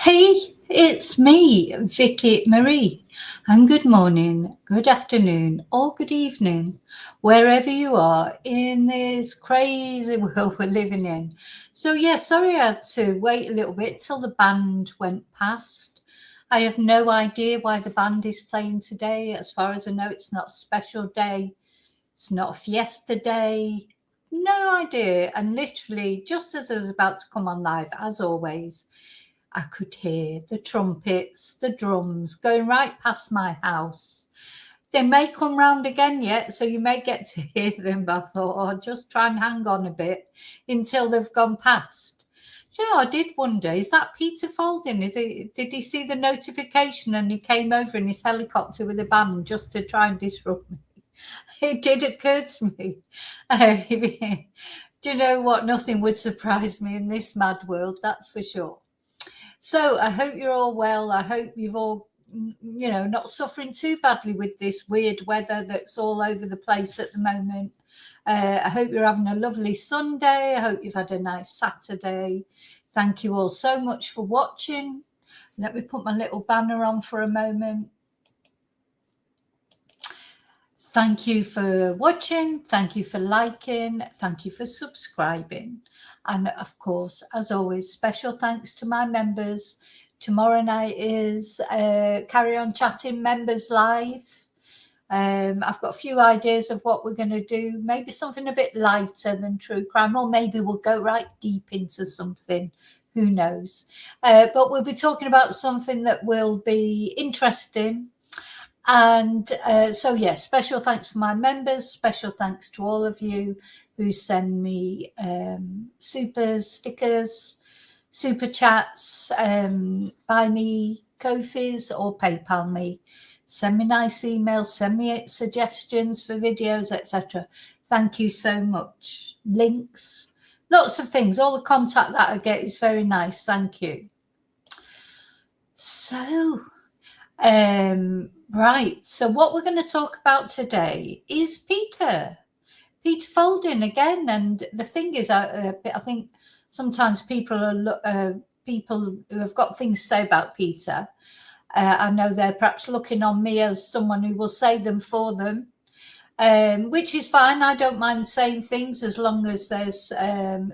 Hey, it's me, Vicky Marie, and good morning, good afternoon, or good evening, wherever you are in this crazy world we're living in. So, yeah, sorry I had to wait a little bit till the band went past. I have no idea why the band is playing today. As far as I know, it's not a special day, it's not a fiesta day. No idea. And literally, just as I was about to come on live, as always, I could hear the trumpets, the drums going right past my house. They may come round again yet, so you may get to hear them. But I thought, oh, I'll just try and hang on a bit until they've gone past. Do you know, I did wonder, is that Peter Faulding? Did he see the notification and he came over in his helicopter with a band just to try and disrupt me? It did occur to me. Do you know what? Nothing would surprise me in this mad world, that's for sure. So I hope you're all well. I hope you've all, not suffering too badly with this weird weather that's all over the place at the moment. I hope you're having a lovely Sunday. I hope you've had a nice Saturday. Thank you all so much for watching. Let me put my little banner on for a moment. Thank you for watching. Thank you for liking. Thank you for subscribing. And of course, as always, special thanks to my members. Tomorrow night is Carry On Chatting Members Live. I've got a few ideas of what we're going to do. Maybe something a bit lighter than true crime, or maybe we'll go right deep into something. Who knows? But we'll be talking about something that will be interesting. And so, yes, special thanks for my members. Special thanks to all of you who send me super stickers, super chats, buy me Ko-fis or PayPal me. Send me nice emails, send me suggestions for videos, etc. Thank you so much. Links, lots of things. All the contact that I get is very nice. Thank you. So, right. So what we're going to talk about today is Peter Faulding again. And the thing is, I think sometimes people who have got things to say about Peter, I know they're perhaps looking on me as someone who will say them for them. Which is fine. I don't mind saying things as long as there's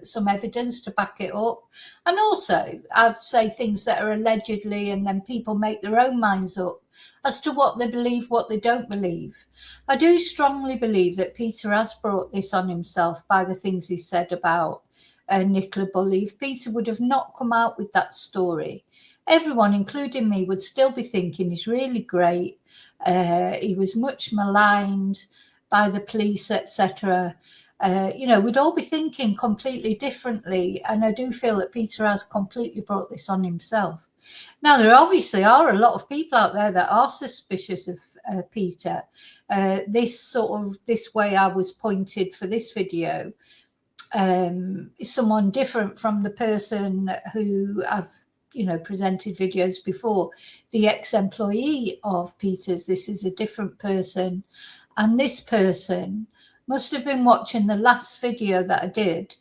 some evidence to back it up. And also, I'd say things that are allegedly, and then people make their own minds up as to what they believe, what they don't believe. I do strongly believe that Peter has brought this on himself by the things he said about Nicola Bulley. If Peter would have not come out with that story, everyone, including me, would still be thinking he's really great. He was much maligned by the police, etc. We'd all be thinking completely differently. And I do feel that Peter has completely brought this on himself. Now, there obviously are a lot of people out there that are suspicious of Peter. This way I was pointed for this video is someone different from the person who I've presented videos before, the ex-employee of Peter's. This is a different person, and this person must have been watching the last video that I did.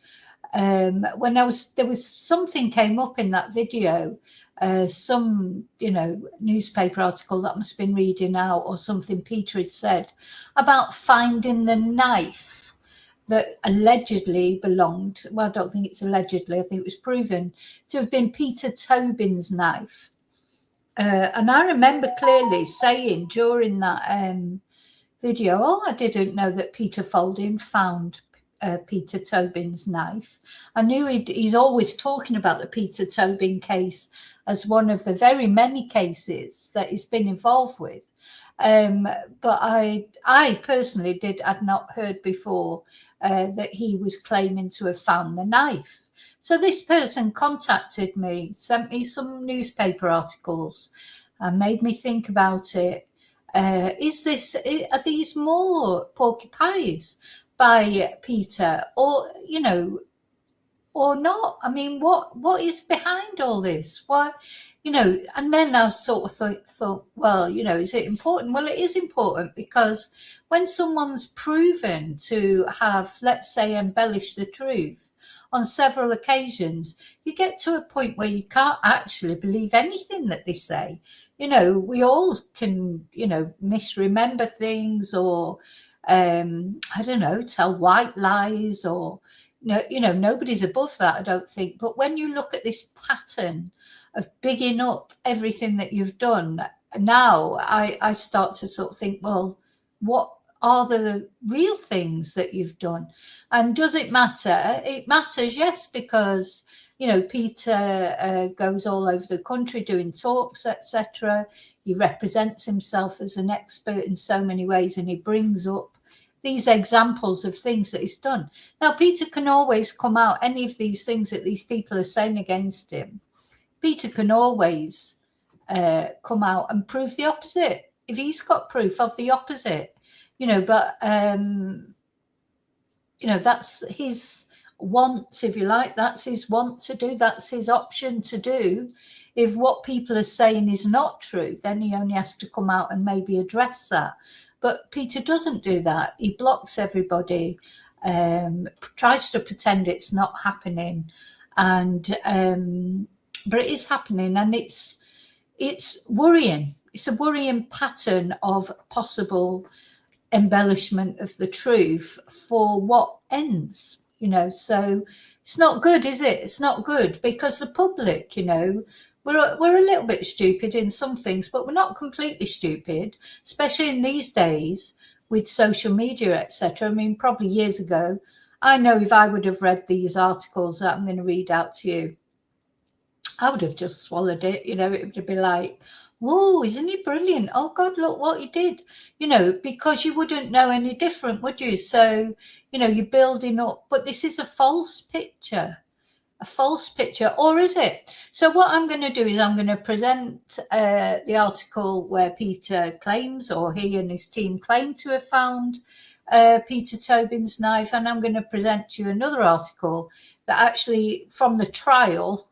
When there was something came up in that video, some newspaper article that I must have been reading out, or something Peter had said about finding the knife that allegedly belonged, well, I don't think it's allegedly, I think it was proven to have been Peter Tobin's knife. And I remember clearly saying during that video, I didn't know that Peter Faulding found Peter Tobin's knife. I knew he's always talking about the Peter Tobin case as one of the very many cases that he's been involved with. But I personally had not heard before that he was claiming to have found the knife. So this person contacted me, sent me some newspaper articles, and made me think about it. Are these more porky pies by Peter, or or not? I mean, what is behind all this? Why, you know, and then I sort of thought, well, you know, is it important? Well, it is important, because when someone's proven to have, let's say, embellished the truth on several occasions, you get to a point where you can't actually believe anything that they say. You know, we all can, you know, misremember things, or I don't know, tell white lies, or no, you know, nobody's above that, I don't think. But when you look at this pattern of bigging up everything that you've done, now I start to sort of think, well, what are the real things that you've done? And does it matter? It matters, yes, because, you know, Peter goes all over the country doing talks, etc. He represents himself as an expert in so many ways, and he brings up these examples of things that he's done. Now, Peter can always come out, any of these things that these people are saying against him, Peter can always come out and prove the opposite, if he's got proof of the opposite, you know. But, you know, that's his want, if you like, that's his want to do, that's his option to do. If what people are saying is not true, then he only has to come out and maybe address that. But Peter doesn't do that. He blocks everybody, tries to pretend it's not happening, and but it is happening, and it's worrying. It's a worrying pattern of possible embellishment of the truth for what ends, you know. So it's not good, is it? It's not good, because the public, you know, we're a little bit stupid in some things, but we're not completely stupid, especially in these days with social media, etc. I mean, probably years ago, I know if I would have read these articles that I'm going to read out to you, I would have just swallowed it. You know, it would be like, whoa, isn't he brilliant? Oh God, look what he did. You know, because you wouldn't know any different, would you? So, you know, you're building up, but this is a false picture. A false picture, or is it? So what I'm going to do is I'm going to present the article where Peter claims, or he and his team claim to have found Peter Tobin's knife, and I'm going to present to you another article that actually from the trial,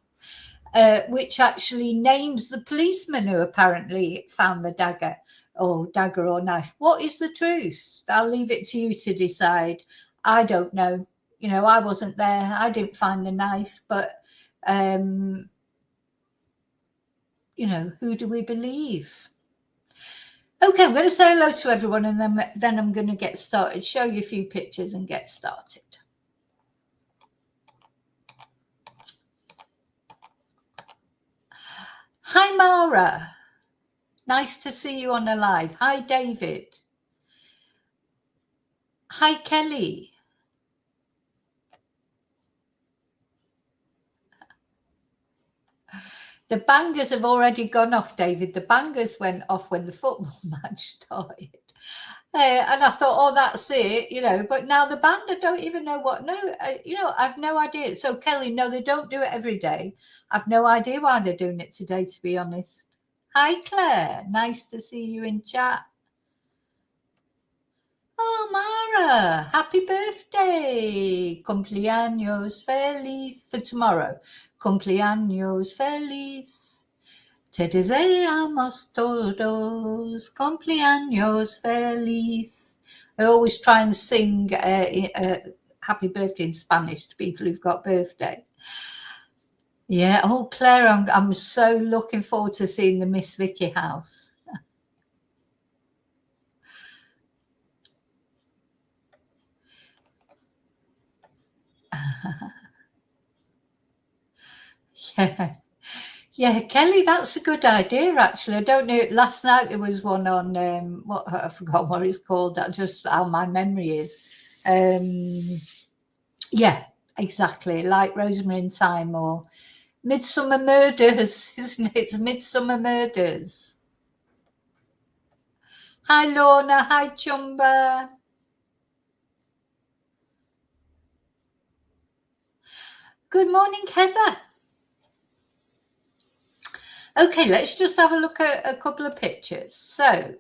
which actually names the policeman who apparently found the dagger or knife. What is the truth? I'll leave it to you to decide. I don't know. You know, I wasn't there. I didn't find the knife, but, you know, who do we believe? Okay, I'm going to say hello to everyone, and then I'm going to get started, show you a few pictures and get started. Hi, Mara. Nice to see you on the live. Hi, David. Hi, Kelly. The bangers have already gone off, David. The bangers went off when the football match started. And I thought, oh, that's it, you know. But now the band, I don't even know what. No, you know, I've no idea. So, Kelly, no, they don't do it every day. I've no idea why they're doing it today, to be honest. Hi, Claire. Nice to see you in chat. Oh, Mara, happy birthday. Cumpleaños feliz for tomorrow. Cumpleaños feliz. Te deseamos todos cumpleaños feliz. I always try and sing happy birthday in Spanish to people who've got birthday. Yeah. Oh, Claire, I'm so looking forward to seeing the Miss Vicky house. Yeah. Yeah, Kelly, that's a good idea, actually. I don't know. Last night there was one on, what I forgot what it's called. That's just how my memory is. Yeah, exactly. Like Rosemary in Time or Midsummer Murders, isn't it? It's Midsummer Murders. Hi, Lorna. Hi, Chumba. Good morning, Heather. Okay, let's just have a look at a couple of pictures. So,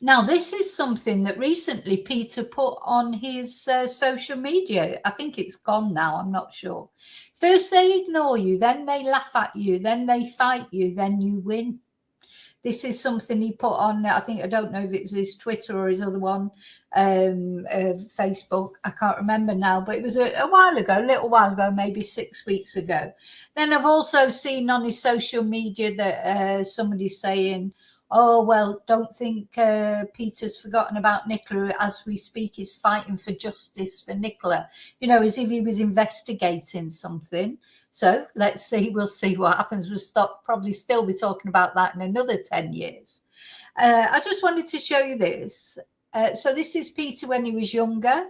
Now, this is something that recently Peter put on his social media. I think it's gone now, I'm not sure. First they ignore you, then they laugh at you, then they fight you, then you win. This is something he put on, I think, I don't know if it's his Twitter or his other one, Facebook, I can't remember now, but it was a while ago, a little while ago, maybe 6 weeks ago. Then I've also seen on his social media that somebody's saying, oh, well, don't think Peter's forgotten about Nicola. As we speak, he's fighting for justice for Nicola, you know, as if he was investigating something. So let's see, we'll see what happens. We'll probably still be talking about that in another 10 years. I just wanted to show you this. So this is Peter when he was younger,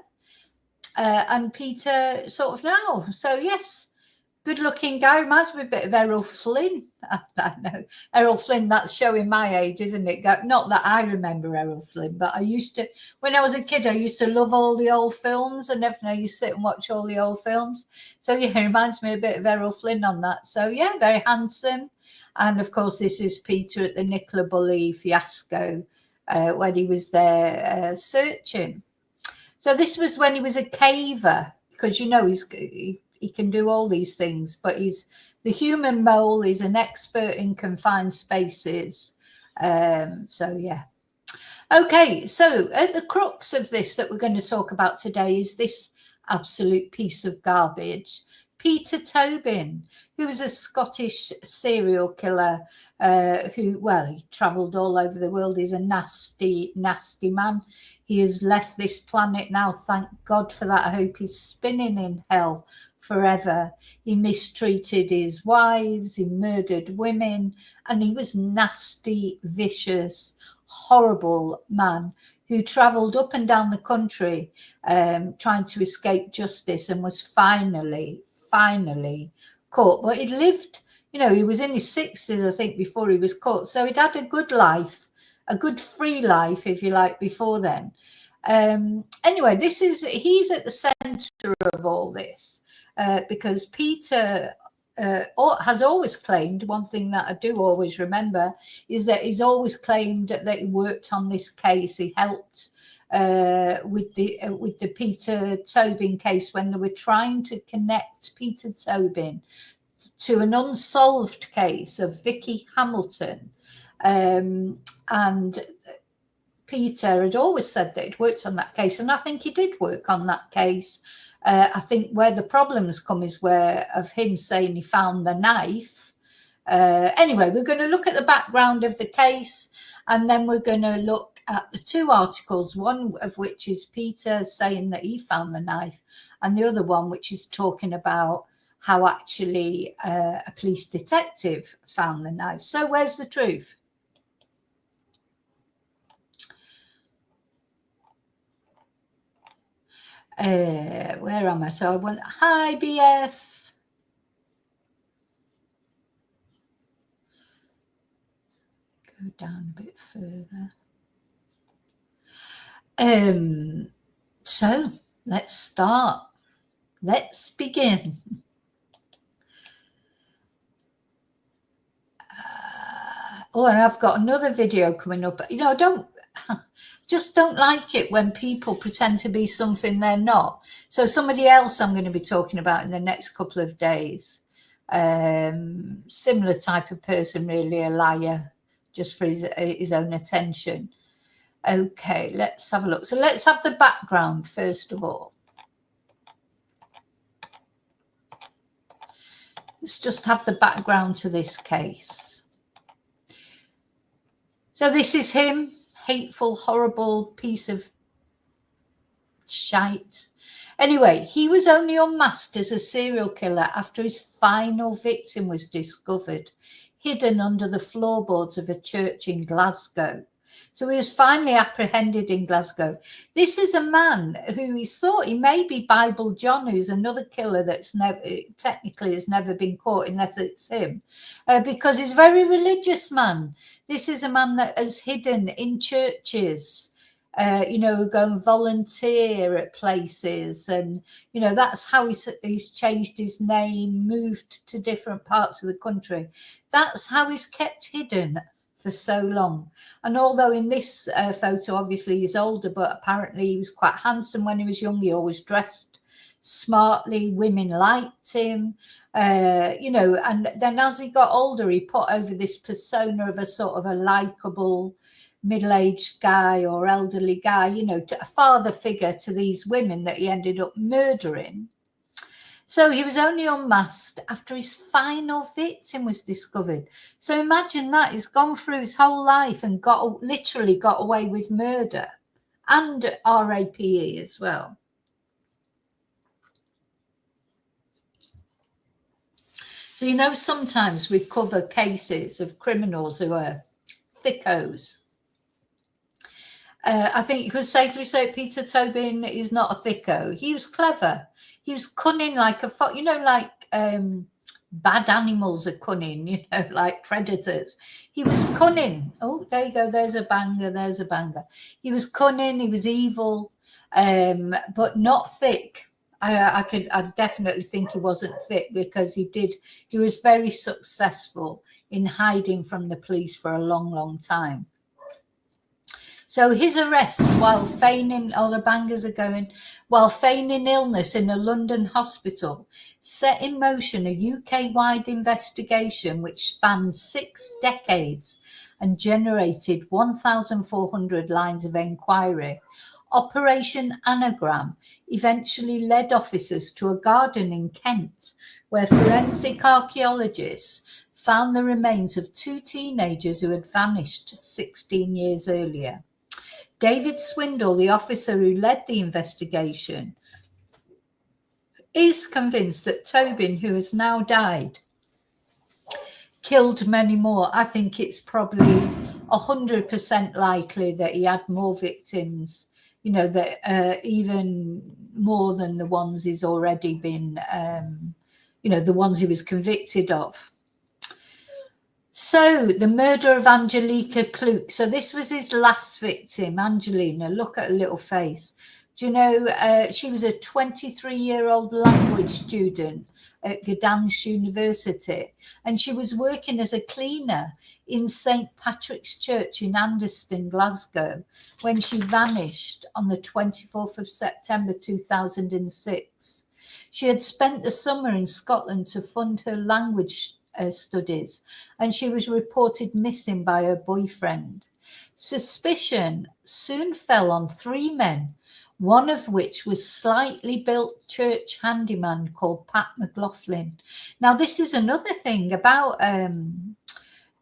and Peter sort of now. So yes, good looking guy, reminds me a bit of Errol Flynn. I know Errol Flynn, that's showing my age, isn't it? Not that I remember Errol Flynn, but I used to, when I was a kid, I used to love all the old films, and everything. I used to sit and watch all the old films. So yeah, it reminds me a bit of Errol Flynn on that. So yeah, very handsome. And of course, this is Peter at the Nicola Bulley fiasco when he was there searching. So this was when he was a caver, because you know he can do all these things, but he's the human mole. He's an expert in confined spaces. So yeah. Okay, so at the crux of this that we're going to talk about today is this absolute piece of garbage. Peter Tobin, who was a Scottish serial killer who, well, he travelled all over the world. He's a nasty, nasty man. He has left this planet now. Thank God for that. I hope he's spinning in hell forever. He mistreated his wives. He murdered women. And he was nasty, vicious, horrible man who travelled up and down the country trying to escape justice and was finally caught. But he'd lived, you know, he was in his 60s, I think, before he was caught. So he'd had a good life, a good free life, if you like, before then. Anyway, he's at the centre of all this because Peter has always claimed, one thing that I do always remember is that he's always claimed that he worked on this case. He helped with the Peter Tobin case when they were trying to connect Peter Tobin to an unsolved case of Vicky Hamilton, and Peter had always said that he'd worked on that case, and I think he did work on that case. I think where the problems come is where of him saying he found the knife. Anyway, we're going to look at the background of the case, and then we're going to look at the two articles, one of which is Peter saying that he found the knife, and the other one which is talking about how actually a police detective found the knife. So where's the truth? Where am I? So I went, hi BF. Go down a bit further. So let's start. Let's begin. Oh, and I've got another video coming up. You know, just don't like it when people pretend to be something they're not. So somebody else I'm going to be talking about in the next couple of days. Similar type of person, really, a liar, just for his own attention. Okay, let's have a look. So let's have the background first of all. Let's just have the background to this case. So this is him, hateful, horrible piece of shite. Anyway, he was only unmasked as a serial killer after his final victim was discovered, hidden under the floorboards of a church in Glasgow. So he was finally apprehended in Glasgow. This is a man who he thought he may be Bible John, who's another killer that's technically has never been caught unless it's him, because he's a very religious man. This is a man that has hidden in churches. You know, go and volunteer at places, and you know that's how he's changed his name, moved to different parts of the country. That's how he's kept hidden for so long. And although in this photo, obviously he's older, but apparently he was quite handsome when he was young. He always dressed smartly. Women liked him, you know, and then as he got older, he put over this persona of a sort of a likable middle-aged guy or elderly guy, you know, to a father figure to these women that he ended up murdering. So he was only unmasked after his final victim was discovered. So imagine that. He's gone through his whole life and literally got away with murder and RAPE as well. So, you know, sometimes we cover cases of criminals who are thickos. I think you could safely say Peter Tobin is not a thicko. He was clever. He was cunning like a fox, you know, like bad animals are cunning, you know, like predators. He was cunning. Oh, there you go. There's a banger. There's a banger. He was cunning. He was evil, but not thick. I definitely think he wasn't thick because he was very successful in hiding from the police for a long, long time. So his arrest while feigning, the bangers are going, while feigning illness in a London hospital set in motion a UK-wide investigation which spanned 6 decades and generated 1,400 lines of inquiry. Operation Anagram eventually led officers to a garden in Kent where forensic archaeologists found the remains of 2 teenagers who had vanished 16 years earlier. David Swindle, the officer who led the investigation, is convinced that Tobin, who has now died, killed many more. I think it's probably 100% likely that he had more victims, you know, that even more than the ones he's already been, you know, the ones he was convicted of. So the murder of Angelica Kluk. So this was his last victim, Angelina. Look at her little face. Do you know, she was a 23-year-old language student at Gdansk University, and she was working as a cleaner in St. Patrick's Church in Anderston, Glasgow, when she vanished on the 24th of September 2006. She had spent the summer in Scotland to fund her language studies, and she was reported missing by her boyfriend. Suspicion soon fell on 3 men, one of which was slightly built church handyman called Pat McLaughlin. Now, this is another thing about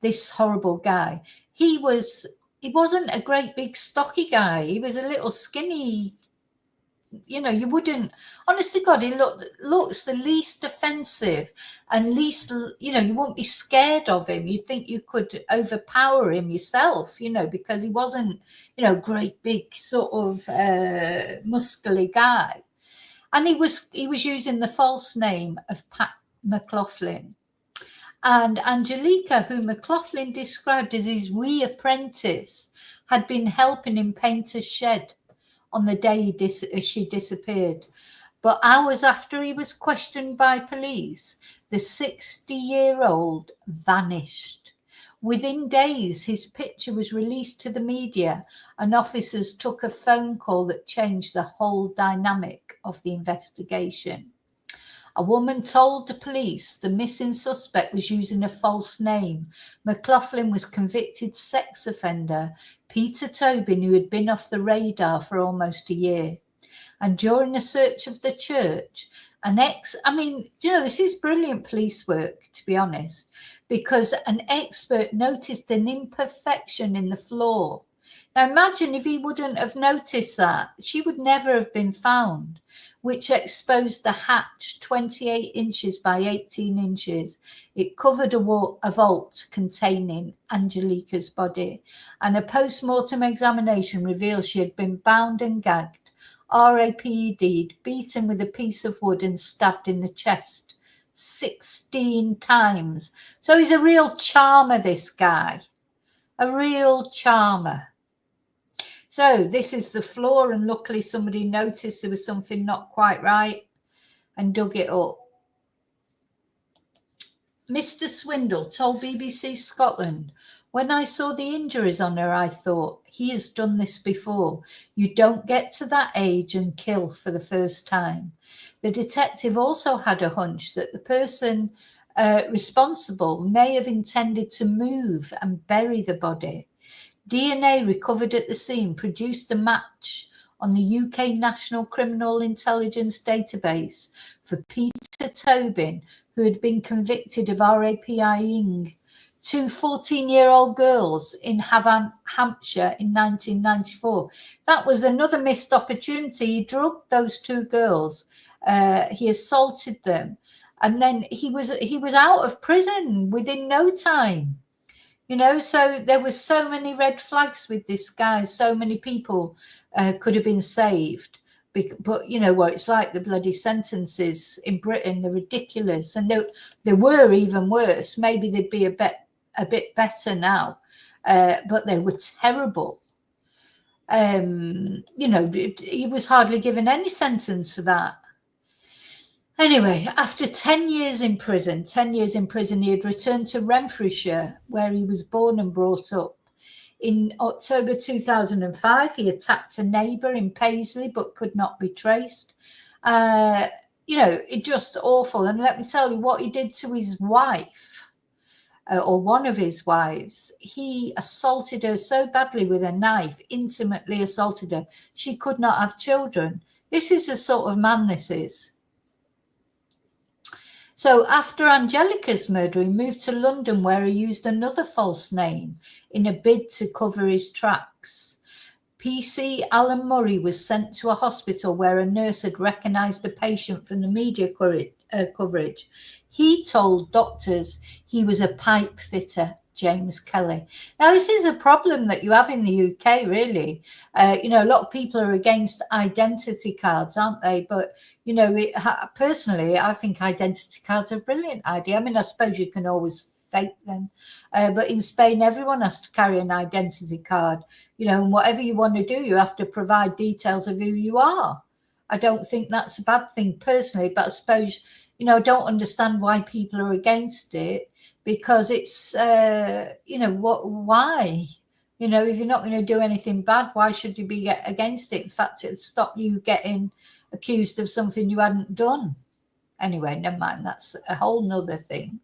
this horrible guy. He wasn't a great big stocky guy. He was a little skinny. You know, you wouldn't, honest to God, he looks the least offensive and least, you know, you won't be scared of him. You'd think you could overpower him yourself, you know, because he wasn't, you know, great big sort of muscular guy. And he was using the false name of Pat McLaughlin. And Angelica, who McLaughlin described as his wee apprentice, had been helping him paint a shed on the day she disappeared. But hours after he was questioned by police, the 60-year-old vanished. Within days, his picture was released to the media, and officers took a phone call that changed the whole dynamic of the investigation. A woman told the police the missing suspect was using a false name. McLaughlin was convicted sex offender Peter Tobin, who had been off the radar for almost a year. And during a search of the church, this is brilliant police work, to be honest, because an expert noticed an imperfection in the floor. Now imagine if he wouldn't have noticed that, she would never have been found, which exposed the hatch 28 inches by 18 inches. It covered a vault containing Angelica's body, and a post-mortem examination revealed she had been bound and gagged, RAPE'd, beaten with a piece of wood and stabbed in the chest 16 times. So he's a real charmer, this guy, a real charmer. So this is the floor, and luckily somebody noticed there was something not quite right and dug it up. Mr. Swindle told BBC Scotland, "When I saw the injuries on her, I thought, he has done this before. You don't get to that age and kill for the first time." The detective also had a hunch that the person responsible may have intended to move and bury the body. DNA recovered at the scene produced a match on the UK National Criminal Intelligence Database for Peter Tobin, who had been convicted of raping 2 14-year-old girls in Havant, Hampshire in 1994. That was another missed opportunity. He drugged those 2 girls. He assaulted them. And then he was out of prison within no time. You know, so there were so many red flags with this guy. So many people could have been saved. But you know what it's like, the bloody sentences in Britain, they're ridiculous. And they were even worse. Maybe they'd be a bit better now. But they were terrible. You know, he was hardly given any sentence for that. Anyway, after 10 years in prison, he had returned to Renfrewshire, where he was born and brought up. In October 2005, he attacked a neighbour in Paisley, but could not be traced. You know, it just awful. And let me tell you what he did to his wife, or one of his wives. He assaulted her so badly with a knife, intimately assaulted her. She could not have children. This is the sort of man this is. So after Angelica's murder, he moved to London, where he used another false name in a bid to cover his tracks. PC Alan Murray was sent to a hospital where a nurse had recognised a patient from the media coverage. He told doctors he was a pipe fitter, James Kelly. Now, this is a problem that you have in the UK, really. You know, a lot of people are against identity cards, aren't they? But, you know, personally, I think identity cards are a brilliant idea. I mean, I suppose you can always fake them. But in Spain, everyone has to carry an identity card. You know, and whatever you want to do, you have to provide details of who you are. I don't think that's a bad thing personally, but I suppose, you know, I don't understand why people are against it, because it's, you know, why? You know, if you're not going to do anything bad, why should you be against it? In fact, it'd stop you getting accused of something you hadn't done. Anyway, never mind. That's a whole nother thing.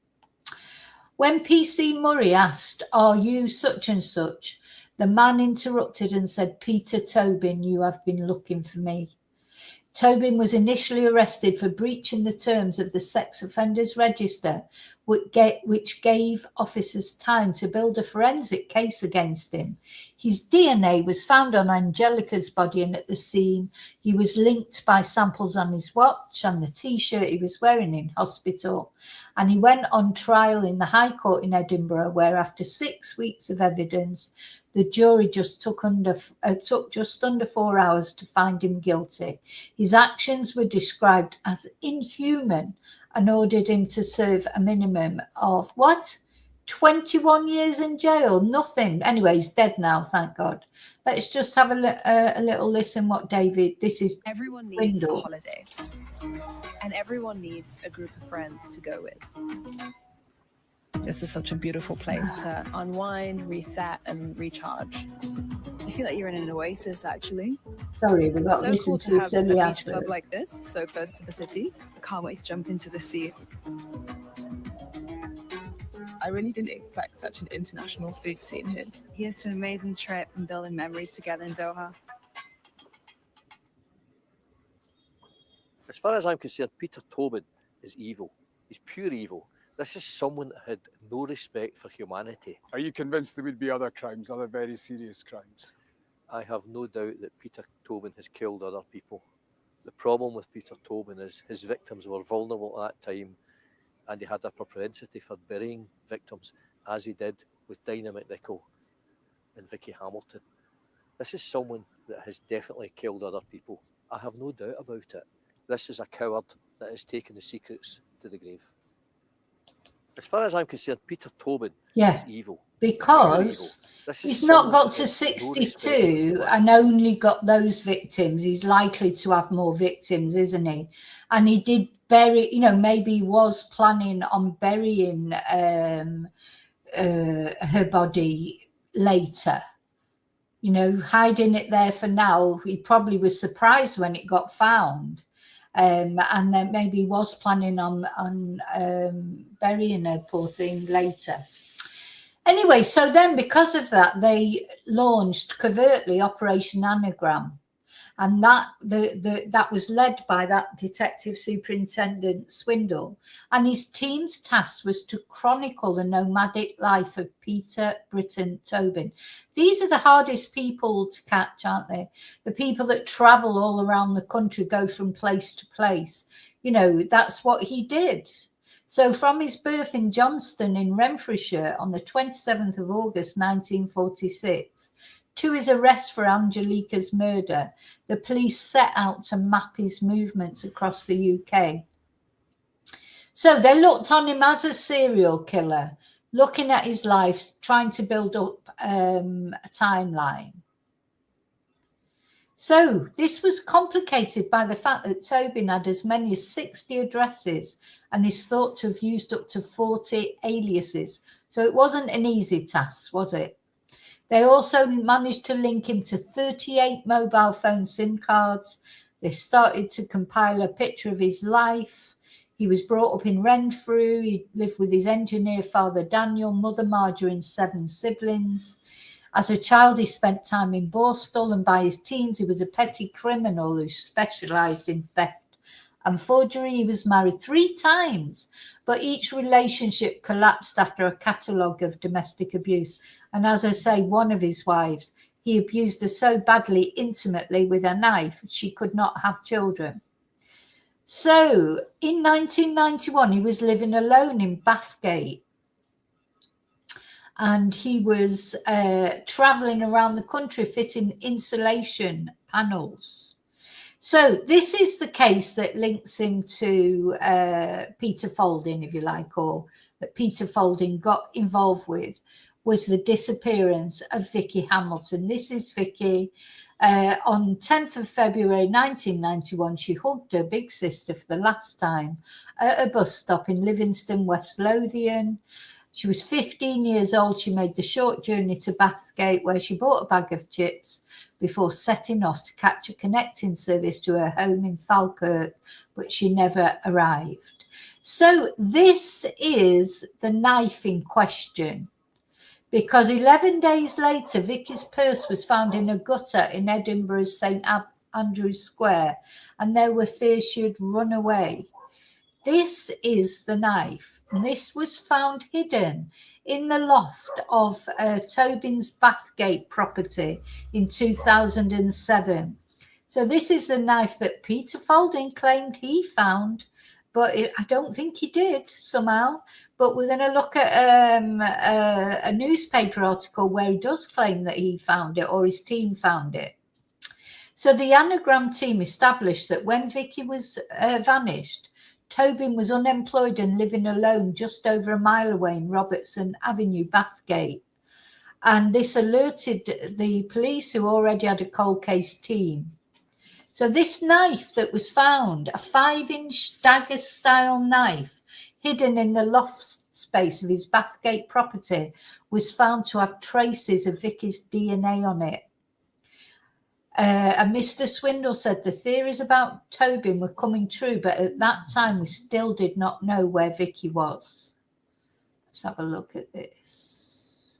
When PC Murray asked, "Are you such and such?" the man interrupted and said, "Peter Tobin, you have been looking for me." Tobin was initially arrested for breaching the terms of the Sex Offenders Register, which gave officers time to build a forensic case against him. His DNA was found on Angelica's body, and at the scene, he was linked by samples on his watch and the T-shirt he was wearing in hospital. And he went on trial in the High Court in Edinburgh, where after 6 weeks of evidence, the jury just took just under 4 hours to find him guilty. His actions were described as inhuman and ordered him to serve a minimum of, 21 years in jail? Nothing. Anyway, he's dead now, thank God. Let's just have a little listen what David, this is Everyone needs a holiday, and everyone needs a group of friends to go with. This is such a beautiful place to unwind, reset, and recharge. I feel like you're in an oasis, actually. Sorry, we got to listen to a silly a advert. beach club like this, so close to the city. I can't wait to jump into the sea. I really didn't expect such an international food scene here. Here's to an amazing trip and building memories together in Doha. As far as I'm concerned, Peter Tobin is evil. He's pure evil. This is someone that had no respect for humanity. Are you convinced there would be other crimes, other very serious crimes? I have no doubt that Peter Tobin has killed other people. The problem with Peter Tobin is his victims were vulnerable at that time, and he had a propensity for burying victims, as he did with Dynamite Nickel and Vicky Hamilton. This is someone that has definitely killed other people. I have no doubt about it. This is a coward that has taken the secrets to the grave. As far as I'm concerned, Peter Tobin is evil. because he's not got to 62 and only got those victims. He's likely to have more victims, isn't he? And he did bury, you know, maybe he was planning on burying her body later, you know, hiding it there for now. He probably was surprised when it got found. And then maybe he was planning on burying her, poor thing, later. Anyway, so then because of that, they launched covertly Operation Anagram. And that was led by that Detective Superintendent Swindle. And his team's task was to chronicle the nomadic life of Peter Tobin. These are the hardest people to catch, aren't they? The people that travel all around the country, go from place to place. You know, that's what he did. So from his birth in Johnston in Renfrewshire on the 27th of August 1946, to his arrest for Angelica's murder, the police set out to map his movements across the UK. So they looked on him as a serial killer, looking at his life, trying to build up a timeline. So this was complicated by the fact that Tobin had as many as 60 addresses and is thought to have used up to 40 aliases. So it wasn't an easy task, was it? They also managed to link him to 38 mobile phone SIM cards. They started to compile a picture of his life. He was brought up in Renfrew. He lived with his engineer father Daniel, mother Marjorie, and 7 siblings. As a child, he spent time in Borstal, and by his teens, he was a petty criminal who specialised in theft and forgery. He was married 3 times, but each relationship collapsed after a catalogue of domestic abuse. And as I say, one of his wives, he abused her so badly, intimately, with a knife, she could not have children. So in 1991, he was living alone in Bathgate. And he was travelling around the country fitting insulation panels. So this is the case that links him to Peter Faulding, if you like, or that Peter Faulding got involved with, was the disappearance of Vicky Hamilton. This is Vicky. On 10th of February 1991, she hugged her big sister for the last time at a bus stop in Livingston, West Lothian. She was 15 years old. She made the short journey to Bathgate, where she bought a bag of chips before setting off to catch a connecting service to her home in Falkirk, but she never arrived. So this is the knife in question, because 11 days later, Vicky's purse was found in a gutter in Edinburgh's St Andrew's Square, and there were fears she had run away. This is the knife, and this was found hidden in the loft of Tobin's Bathgate property in 2007. So this is the knife that Peter Faulding claimed he found, but I don't think he did somehow. But we're going to look at a newspaper article where he does claim that he found it, or his team found it. So the Anagram team established that when Vicky was vanished, Tobin was unemployed and living alone just over a mile away in Robertson Avenue, Bathgate. And this alerted the police, who already had a cold case team. So this knife that was found, a 5-inch dagger-style knife hidden in the loft space of his Bathgate property, was found to have traces of Vicky's DNA on it. And Mr. Swindle said the theories about Tobin were coming true, but at that time we still did not know where Vicky was. Let's have a look at this.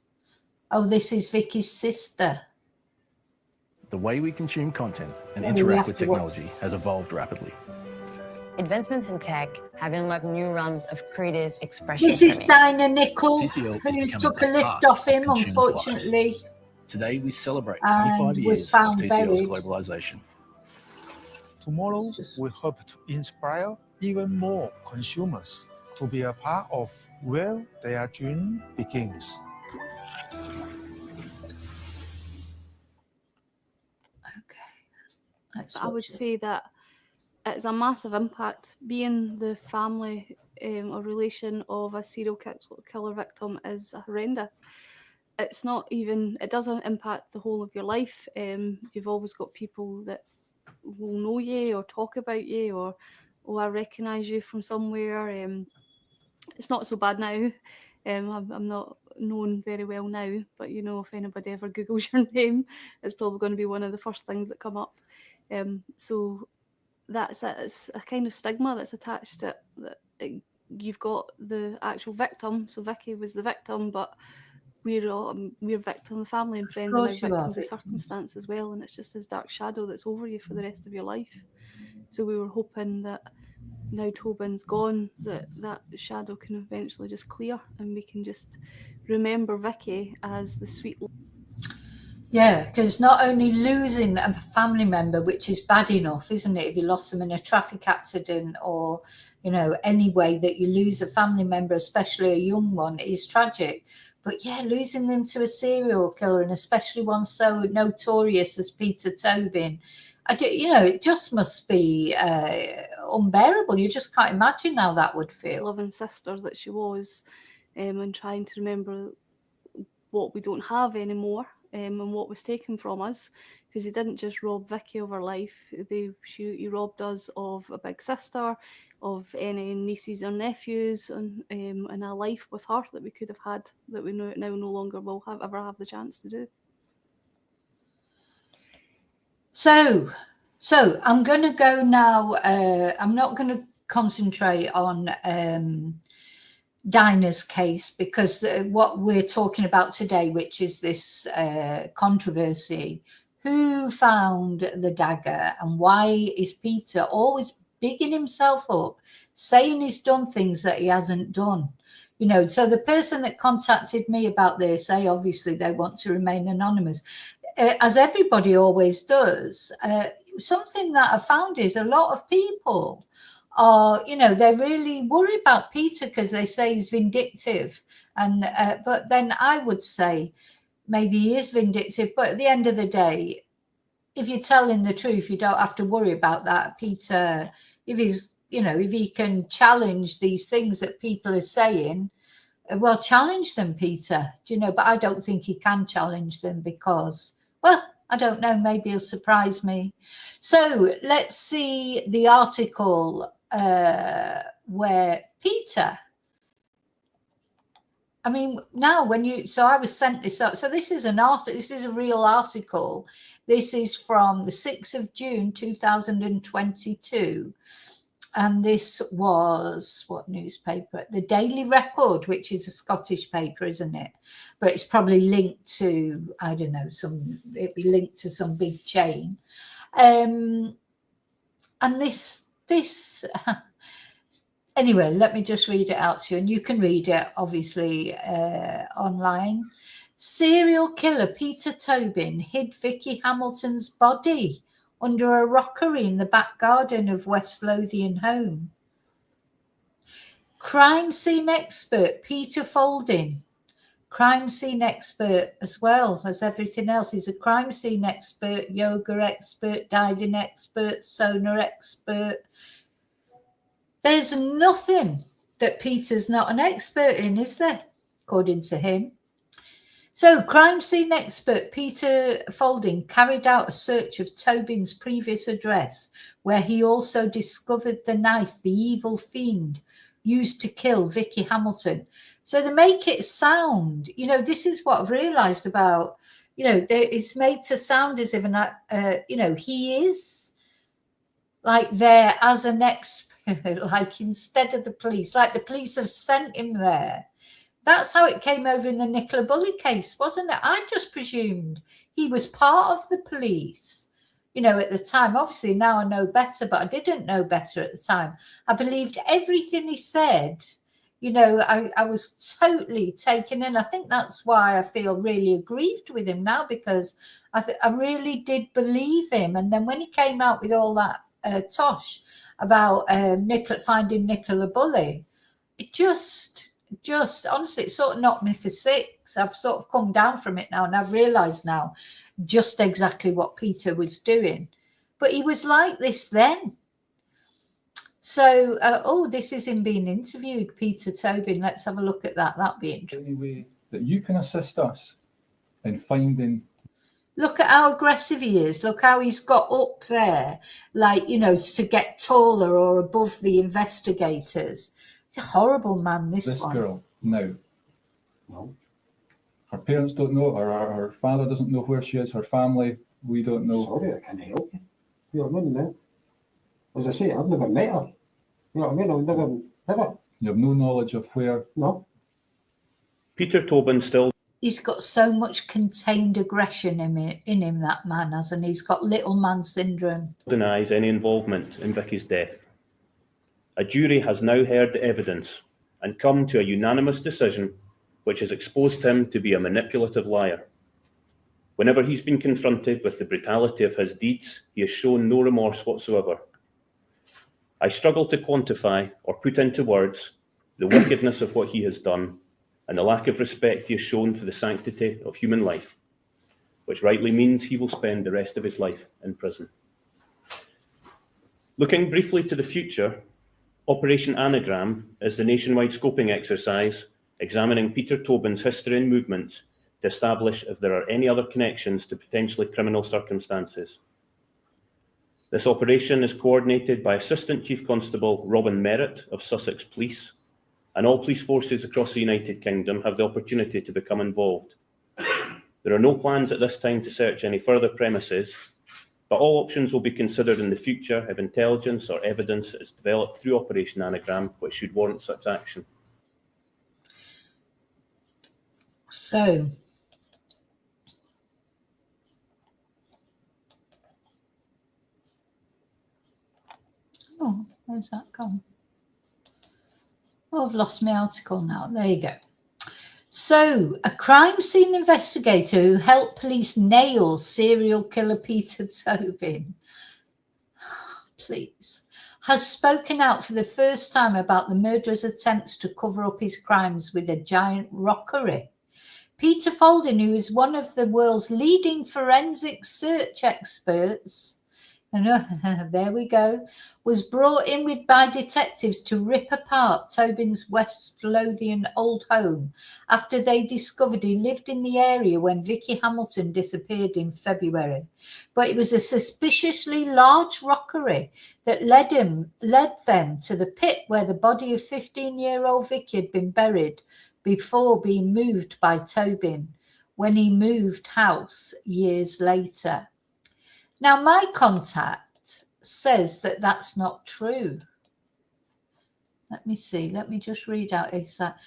Oh, this is Vicky's sister. The way we consume content and interact with technology has evolved rapidly. Advancements in tech have unlocked new realms of creative expression. This is Dinah Nickel, TCL who took a lift off him, unfortunately. Today we celebrate 25 years of TCL's globalization. Tomorrow we hope to inspire even more consumers to be a part of where their dream begins. I would say that it's a massive impact. Being the family or relation of a serial killer victim is horrendous. it's not even, it doesn't impact the whole of your life. You've always got people that will know you or talk about you, or, oh, I recognise you from somewhere. It's not so bad now. I'm not known very well now, but you know, if anybody ever Googles your name, it's probably going to be one of the first things that come up. So that's it. It's a kind of stigma that's attached to it, that you've got the actual victim. So Vicky was the victim, but we're victim, the family and friends are now victims of circumstance as well, and it's just this dark shadow that's over you for the rest of your life. So we were hoping that now Tobin's gone, that shadow can eventually just clear, and we can just remember Vicky as the sweet. Yeah, because not only losing a family member, which is bad enough, isn't it? If you lost them in a traffic accident, or, you know, any way that you lose a family member, especially a young one, is tragic. But yeah, losing them to a serial killer, and especially one so notorious as Peter Tobin, you know, it just must be unbearable. You just can't imagine how that would feel. Loving sister that she was, and trying to remember what we don't have anymore, and what was taken from us, because he didn't just rob Vicky of her life. He robbed us of a big sister, of any nieces or nephews, and a life with her that we could have had, that we now no longer will ever have the chance to do. So I'm going to go now. I'm not going to concentrate on Dinah's case, because what we're talking about today, which is this controversy, who found the dagger, and why is Peter always bigging himself up, saying he's done things that he hasn't done? You know, so the person that contacted me about this, obviously they want to remain anonymous, as everybody always does. Something that I found is a lot of people are, you know, they really worry about Peter because they say he's vindictive. And but then I would say maybe he is vindictive, but at the end of the day, if you're telling the truth, you don't have to worry about that. Peter, if he's, you know, if he can challenge these things that people are saying, well, challenge them, Peter. Do you know? But I don't think he can challenge them because, well, I don't know, maybe he'll surprise me. So let's see the article where Peter, I mean, now when you, so I was sent this up. So this is an article, this is a real article. This is from the 6th of June, 2022. And this was, what newspaper? The Daily Record, which is a Scottish paper, isn't it? But it's probably linked to, I don't know, it'd be linked to some big chain. And this, anyway, let me just read it out to you, and you can read it, obviously, online. Serial killer Peter Tobin hid Vicky Hamilton's body under a rockery in the back garden of West Lothian home. Crime scene expert Peter Faulding, crime scene expert as well as everything else. He's a crime scene expert, yoga expert, diving expert, sonar expert. There's nothing that Peter's not an expert in, is there? According to him. So, crime scene expert Peter Faulding carried out a search of Tobin's previous address, where he also discovered the knife the evil fiend used to kill Vicky Hamilton. So they make it sound, you know, this is what I've realised about, you know, it's made to sound as if, you know, he is like there as an expert, like instead of the police, like the police have sent him there. That's how it came over in the Nicola Bulley case, wasn't it? I just presumed he was part of the police, you know, at the time. Obviously, now I know better, but I didn't know better at the time. I believed everything he said. You know, I was totally taken in. I think that's why I feel really aggrieved with him now, because I really did believe him. And then when he came out with all that tosh about finding Nicola Bulley, it just honestly, it sort of knocked me for six. I've sort of come down from it now, and I've realised now just exactly what Peter was doing. But he was like this then. So, this is him being interviewed, Peter Tobin. Let's have a look at that. That'd be interesting. Any way that you can assist us in finding. Look at how aggressive he is. Look how he's got up there, like, you know, to get taller or above the investigators. He's a horrible man, this one. Girl now. No. Her parents don't know, or her father doesn't know where she is, her family, we don't know. Sorry, I can't help you. You know what I mean? As I say, I've never met her. You know what I mean? I've never. You have no knowledge of where? No. Peter Tobin still. He's got so much contained aggression in him, that man, hasn't he? He's got little man syndrome. Denies any involvement in Vicky's death. A jury has now heard the evidence and come to a unanimous decision which has exposed him to be a manipulative liar. Whenever he's been confronted with the brutality of his deeds, he has shown no remorse whatsoever. I struggle to quantify or put into words the wickedness of what he has done and the lack of respect he has shown for the sanctity of human life, which rightly means he will spend the rest of his life in prison. Looking briefly to the future, Operation Anagram is the nationwide scoping exercise examining Peter Tobin's history and movements to establish if there are any other connections to potentially criminal circumstances. This operation is coordinated by Assistant Chief Constable Robin Merritt of Sussex Police, and all police forces across the United Kingdom have the opportunity to become involved. There are no plans at this time to search any further premises, but all options will be considered in the future if intelligence or evidence is developed through Operation Anagram, which should warrant such action. So, oh, where's that gone? Oh, I've lost my article now. There you go. So, a crime scene investigator who helped police nail serial killer Peter Tobin, please, has spoken out for the first time about the murderer's attempts to cover up his crimes with a giant rockery. Peter Faulding, who is one of the world's leading forensic search experts, and there we go, was brought in by detectives to rip apart Tobin's West Lothian old home after they discovered he lived in the area when Vicky Hamilton disappeared in February. But it was a suspiciously large rockery that led them to the pit where the body of 15-year-old Vicky had been buried before being moved by Tobin when he moved house years later. Now, my contact says that that's not true. Let me see. Let me just read out exactly.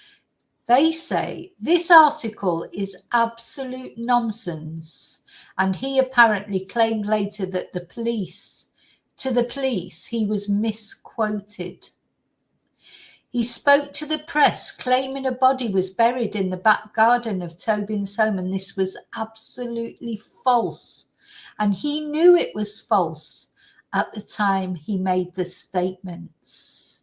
They say this article is absolute nonsense, and he apparently claimed later that to the police, he was misquoted. He spoke to the press claiming a body was buried in the back garden of Tobin's home, and this was absolutely false. And he knew it was false at the time he made the statements.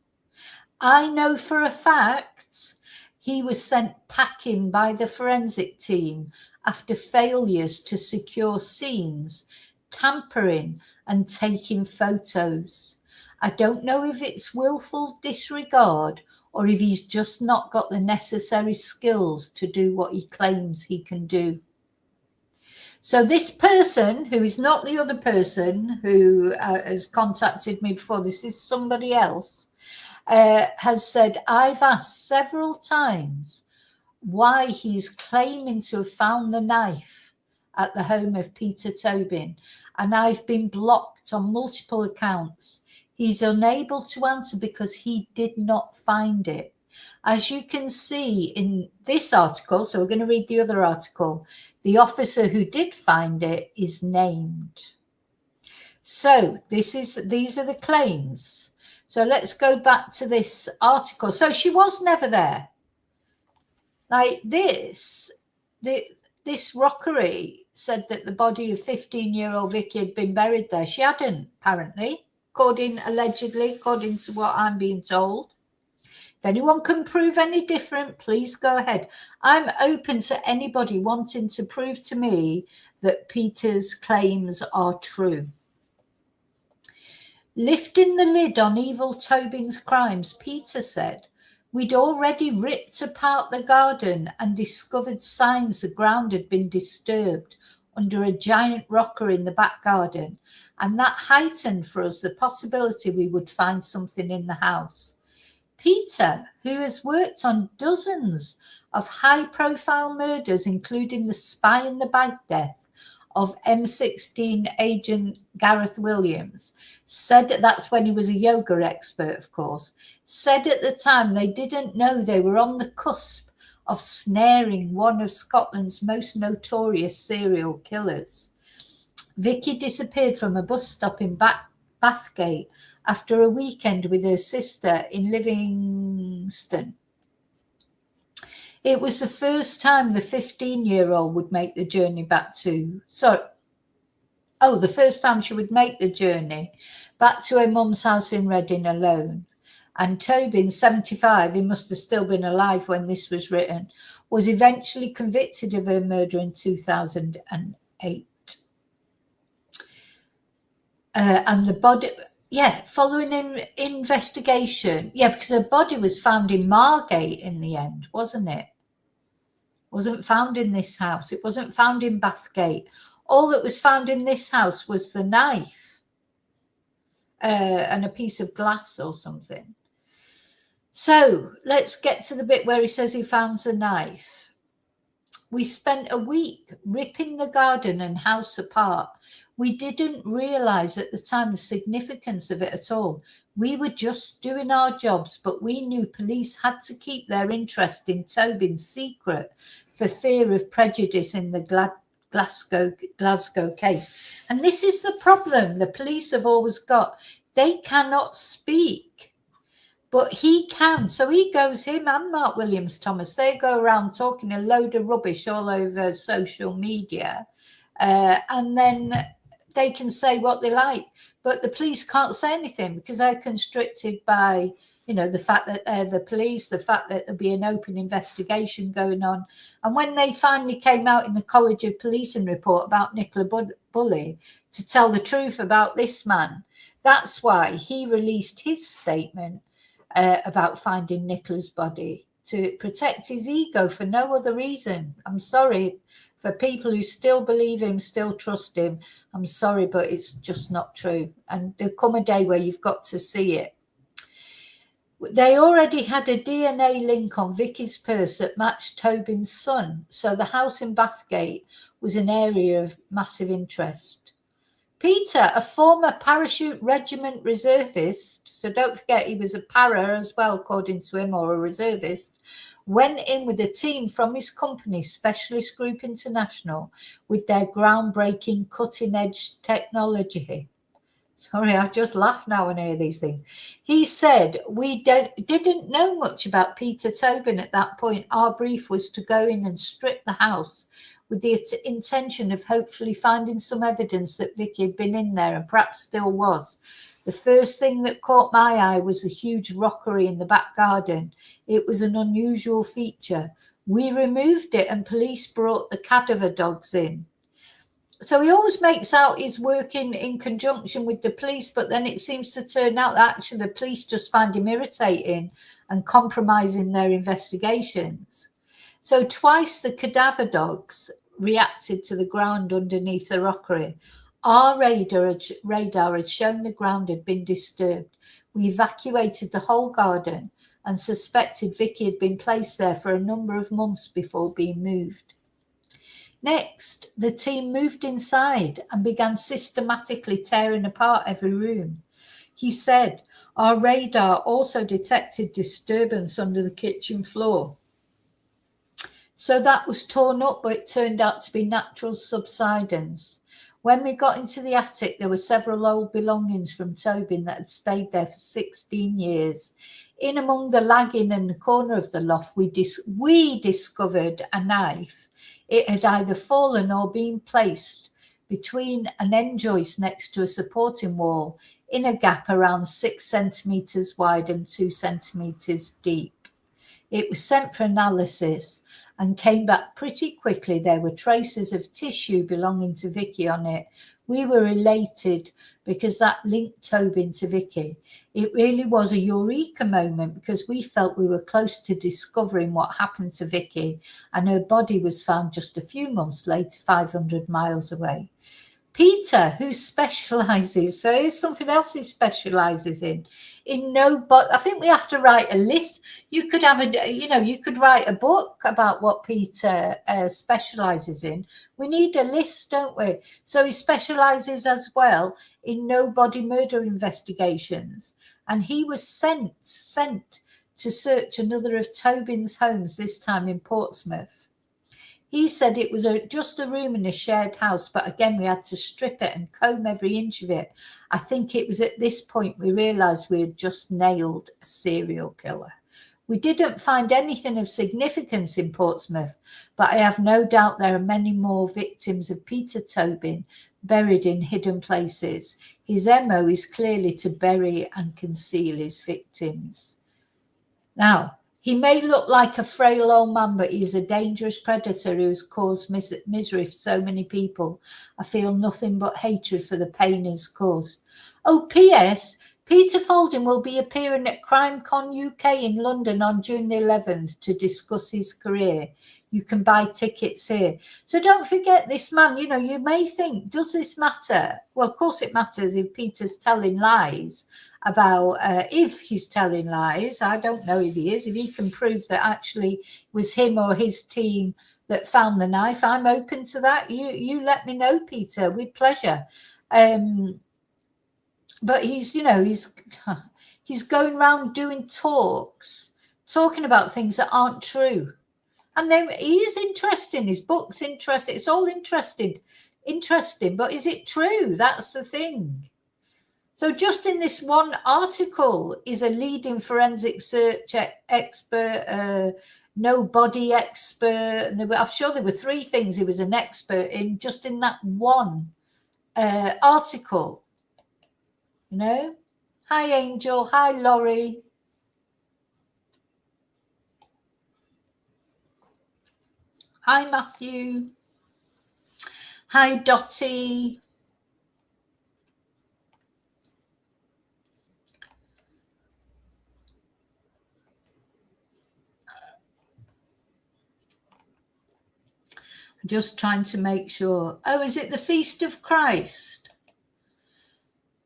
I know for a fact he was sent packing by the forensic team after failures to secure scenes, tampering and taking photos. I don't know if it's willful disregard or if he's just not got the necessary skills to do what he claims he can do. So this person, who is not the other person who has contacted me before, this is somebody else, has said, I've asked several times why he's claiming to have found the knife at the home of Peter Tobin, and I've been blocked on multiple accounts. He's unable to answer because he did not find it. As you can see in this article, so we're going to read the other article, the officer who did find it is named. So these are the claims. So let's go back to this article. So she was never there. Like this rockery said that the body of 15-year-old Vicky had been buried there. She hadn't, apparently, allegedly, according to what I'm being told. If anyone can prove any different, please go ahead. I'm open to anybody wanting to prove to me that Peter's claims are true. Lifting the lid on evil Tobin's crimes, Peter said, We'd already ripped apart the garden and discovered signs the ground had been disturbed under a giant rocker in the back garden, and that heightened for us the possibility we would find something in the house. Peter, who has worked on dozens of high-profile murders, including the spy in the bag death of M16 agent Gareth Williams, said, that's when he was a yoga expert, of course, said at the time they didn't know they were on the cusp of snaring one of Scotland's most notorious serial killers. Vicky disappeared from a bus stop in Bathgate after a weekend with her sister in Livingston. It was the first time the 15-year-old would make the journey back to... the first time she would make the journey back to her mum's house in Reading alone. And Tobin, 75, he must have still been alive when this was written, was eventually convicted of her murder in 2008. And the body... following an investigation. Because her body was found in Margate in the end, wasn't it? Wasn't found in this house. It wasn't found in Bathgate. All that was found in this house was the knife and a piece of glass or something. So let's get to the bit where he says he found the knife. We spent a week ripping the garden and house apart. We didn't realise at the time the significance of it at all. We were just doing our jobs, but we knew police had to keep their interest in Tobin's secret for fear of prejudice in the Glasgow case. And this is the problem the police have always got. They cannot speak, but he can. So he goes, him and Mark Williams Thomas, they go around talking a load of rubbish all over social media, and then they can say what they like, but the police can't say anything because they're constricted by, the fact that they're the police, the fact that there'll be an open investigation going on. And when they finally came out in the College of Policing report about Nicola Bulley to tell the truth about this man, that's why he released his statement about finding Nicola's body, to protect his ego for no other reason. I'm sorry for people who still believe him, still trust him. I'm sorry, but it's just not true. And there'll come a day where you've got to see it. They already had a DNA link on Vicky's purse that matched Tobin's son, so the house in Bathgate was an area of massive interest. Peter, a former parachute regiment reservist, so don't forget he was a para as well, according to him, or a reservist, went in with a team from his company, Specialist Group International, with their groundbreaking cutting-edge technology. Sorry, I just laugh now when I hear these things. He said, we didn't know much about Peter Tobin at that point. Our brief was to go in and strip the house with the intention of hopefully finding some evidence that Vicky had been in there and perhaps still was. The first thing that caught my eye was a huge rockery in the back garden. It was an unusual feature. We removed it and police brought the cadaver dogs in. So he always makes out he's working in conjunction with the police, but then it seems to turn out that actually the police just find him irritating and compromising their investigations. So twice the cadaver dogs reacted to the ground underneath the rockery. Our radar had shown the ground had been disturbed. We evacuated the whole garden and suspected Vicky had been placed there for a number of months before being moved. Next, the team moved inside and began systematically tearing apart every room. He said, our radar also detected disturbance under the kitchen floor. So that was torn up, but it turned out to be natural subsidence. When we got into the attic, there were several old belongings from Tobin that had stayed there for 16 years. In among the lagging in the corner of the loft, we discovered a knife. It had either fallen or been placed between an end joist next to a supporting wall in a gap around 6 centimetres wide and 2 centimetres deep. It was sent for analysis, and came back pretty quickly. There were traces of tissue belonging to Vicky on it. We were elated because that linked Tobin to Vicky. It really was a eureka moment because we felt we were close to discovering what happened to Vicky, and her body was found just a few months later, 500 miles away. Peter, who specialises, so here's something else he specialises in nobody. I think we have to write a list. You could have you could write a book about what Peter specialises in. We need a list, don't we? So he specialises as well in no-body murder investigations, and he was sent to search another of Tobin's homes, this time in Portsmouth. He said it was just a room in a shared house, but again, we had to strip it and comb every inch of it. I think it was at this point we realised we had just nailed a serial killer. We didn't find anything of significance in Portsmouth, but I have no doubt there are many more victims of Peter Tobin buried in hidden places. His MO is clearly to bury and conceal his victims. Now, he may look like a frail old man, but he's a dangerous predator who has caused misery for so many people. I feel nothing but hatred for the pain he's caused. Oh, P.S. Peter Faulding will be appearing at CrimeCon UK in London on June the 11th to discuss his career. You can buy tickets here. So don't forget this man, you may think, does this matter? Well, of course it matters if Peter's telling lies about, if he's telling lies. I don't know if he is. If he can prove that actually it was him or his team that found the knife, I'm open to that. You let me know, Peter, with pleasure. But he's going around doing talking about things that aren't true. And then he is interesting. His book's interesting. It's all interesting. But is it true? That's the thing. So just in this one article is a leading forensic search expert, no body expert. And I'm sure there were 3 things he was an expert in just in that one article. Hi, Angel. Hi, Laurie. Hi, Matthew. Hi, Dottie. Just trying to make sure. Oh, is it the Feast of Christ?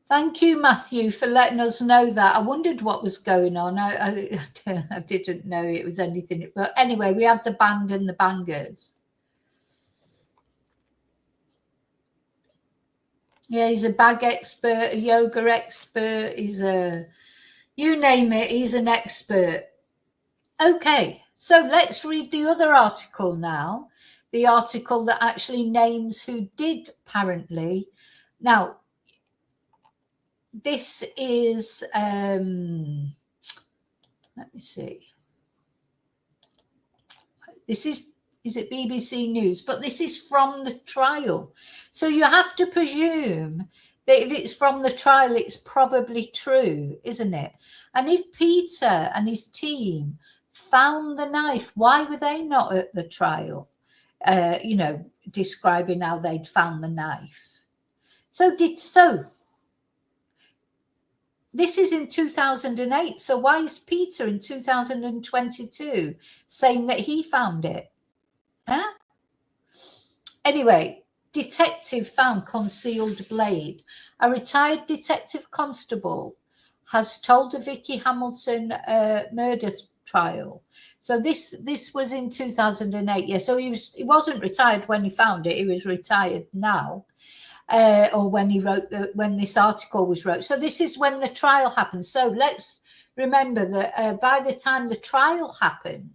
Thank you, Matthew, for letting us know that. I wondered what was going on. I didn't know it was anything. But anyway, we had the band and the bangers. Yeah, he's a bag expert, a yoga expert. He's you name it, he's an expert. Okay, so let's read the other article now. The article that actually names who did, apparently. Now, this is, let me see. This is it BBC News? But this is from the trial. So you have to presume that if it's from the trial, it's probably true, isn't it? And if Peter and his team found the knife, why were they not at the trial? Describing how they'd found the knife. So this is in 2008. So why is Peter in 2022 saying that he found it? Huh? Anyway, detective found concealed blade. A retired detective constable has told the Vicky Hamilton murder trial. So this was in 2008. Yeah, so he wasn't retired when he found it. He was retired now. Or when when this article was wrote. So this is when the trial happened. So let's remember that by the time the trial happened,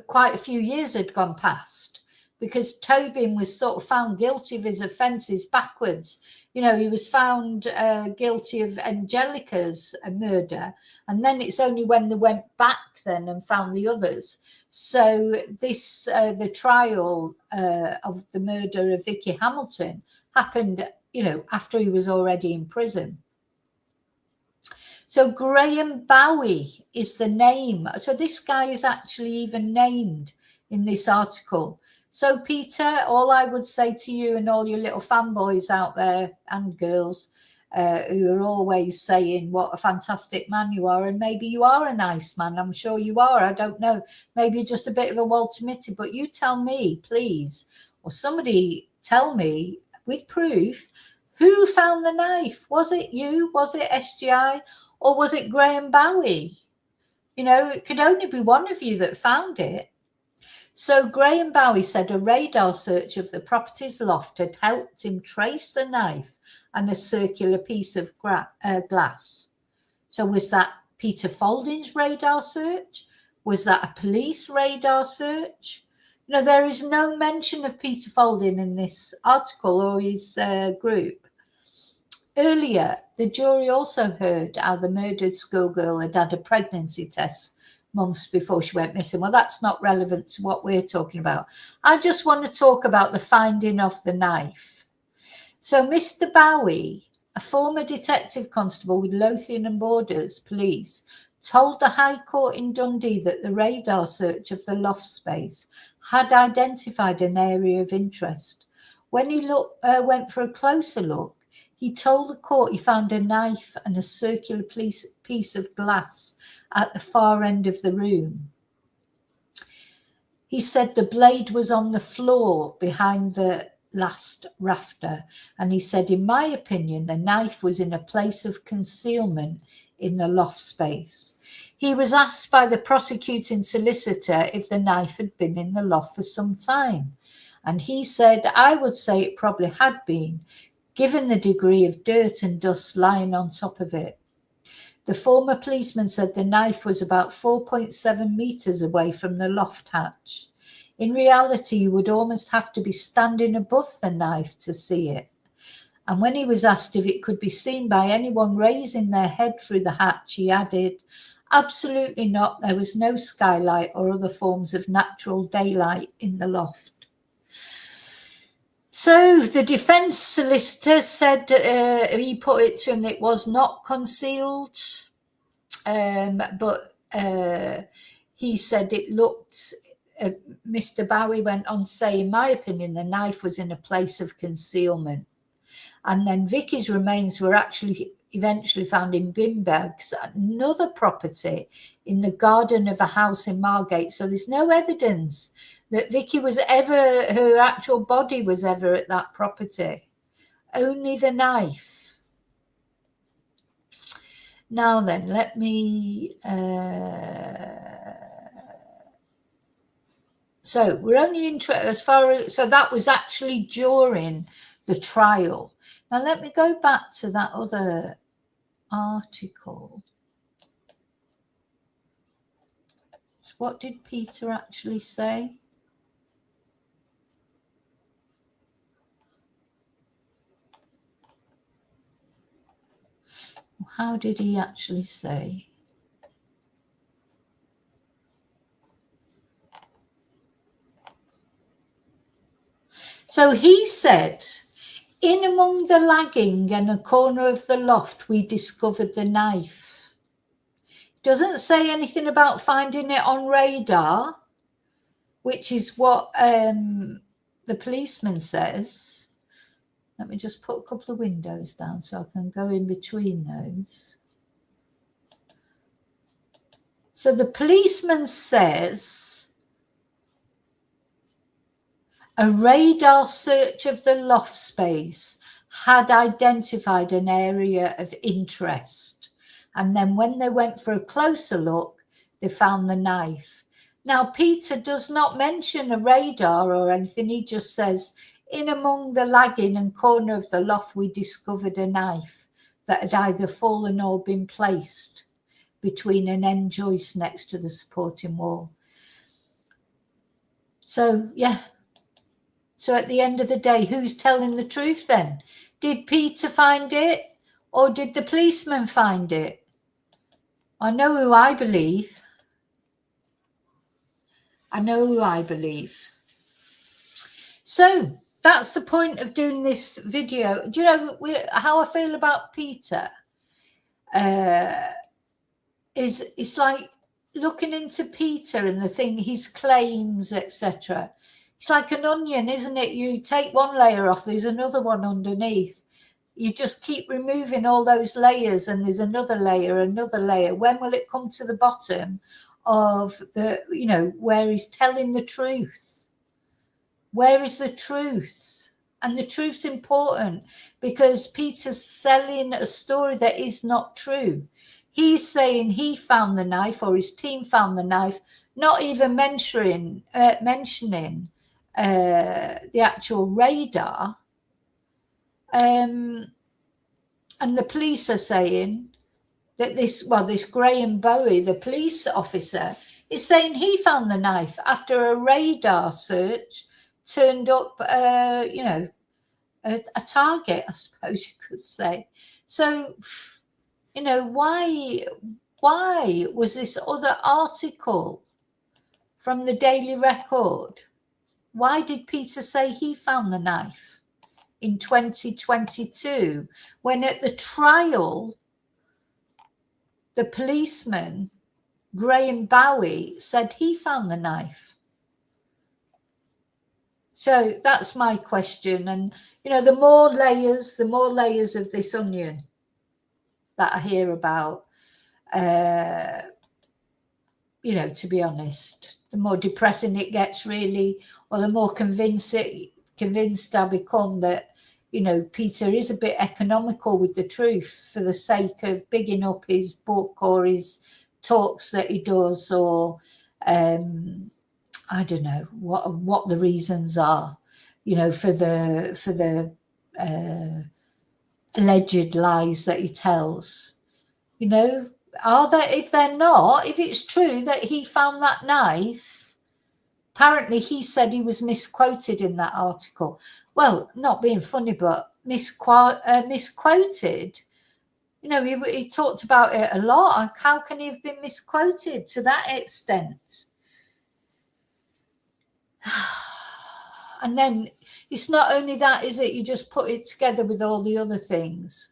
quite a few years had gone past, because Tobin was sort of found guilty of his offences backwards. He was found guilty of Angelica's murder, and then it's only when they went back then and found the others. So this, the trial of the murder of Vicky Hamilton happened, after he was already in prison. So Graham Bowie is the name. So this guy is actually even named in this article. So Peter, all I would say to you and all your little fanboys out there and girls who are always saying what a fantastic man you are, and maybe you are a nice man, I'm sure you are, I don't know, maybe you're just a bit of a Walter Mitty, but you tell me, please, or somebody tell me with proof, who found the knife? Was it you? Was it SGI? Or was it Graham Bowie? You know, it could only be one of you that found it. So Graham Bowie said a radar search of the property's loft had helped him trace the knife and a circular piece of glass. So was that Peter Faulding's radar search? Was that a police radar search? You know, there is no mention of Peter Faulding in this article or his group. Earlier, the jury also heard how the murdered schoolgirl had had a pregnancy test months before she went missing. Well, that's not relevant to what we're talking about. I just want to talk about the finding of the knife. So Mr. Bowie, a former detective constable with Lothian and Borders Police, told the High Court in Dundee that the radar search of the loft space had identified an area of interest. When he went for a closer look, he told the court he found a knife and a circular piece of glass at the far end of the room. He said the blade was on the floor behind the last rafter, and he said, in my opinion, the knife was in a place of concealment in the loft space. He was asked by the prosecuting solicitor if the knife had been in the loft for some time, and he said, I would say it probably had been, given the degree of dirt and dust lying on top of it. The former policeman said the knife was about 4.7 metres away from the loft hatch. In reality, you would almost have to be standing above the knife to see it. And when he was asked if it could be seen by anyone raising their head through the hatch, he added, absolutely not. There was no skylight or other forms of natural daylight in the loft. So the defence solicitor said he put it to him that it was not concealed, but he said it looked, Mr. Bowie went on to say, in my opinion, the knife was in a place of concealment. And then Vicky's remains were actually eventually found in bin bags at another property in the garden of a house in Margate. So there's no evidence that Vicky was ever, her actual body was ever at that property. Only the knife. Now then, let me... so we're only interested as far as... So that was actually during the trial. Now let me go back to that other article. So what did Peter actually say? How did he actually say? So he said, in among the lagging and a corner of the loft, we discovered the knife. Doesn't say anything about finding it on radar, which is what the policeman says. Let me just put a couple of windows down so I can go in between those. So the policeman says a radar search of the loft space had identified an area of interest. And then when they went for a closer look, they found the knife. Now, Peter does not mention a radar or anything. He just says, in among the lagging and corner of the loft, we discovered a knife that had either fallen or been placed between an end joist next to the supporting wall. So, yeah. So at the end of the day, who's telling the truth then? Did Peter find it or did the policeman find it? I know who I believe. I know who I believe. So that's the point of doing this video. Do you know how I feel about Peter? it's like looking into Peter and the thing, his claims, etc. It's like an onion, isn't it? You take one layer off, there's another one underneath. You just keep removing all those layers, and there's another layer, another layer. When will it come to the bottom of the, you know, where he's telling the truth? Where is the truth? And the truth's important, because Peter's selling a story that is not true. He's saying he found the knife, or his team found the knife, not even mentioning the actual radar. And the police are saying that this Graham Bowie, the police officer, is saying he found the knife after a radar search turned up, you know, a target, I suppose you could say. So, you know, why was this other article from the Daily Record? Why did Peter say he found the knife in 2022, when at the trial, the policeman, Graham Bowie, said he found the knife? So that's my question. And, you know, the more layers of this onion that I hear about, you know, to be honest, the more depressing it gets, really, or the more convinced I become that, you know, Peter is a bit economical with the truth for the sake of bigging up his book or his talks that he does, or I don't know what the reasons are, you know, for the alleged lies that he tells. You know, are there, if they're not, if it's true that he found that knife, apparently he said he was misquoted in that article. Well, not being funny, but misquoted. You know, he talked about it a lot. How can he have been misquoted to that extent? And then it's not only that, is it? You just put it together with all the other things.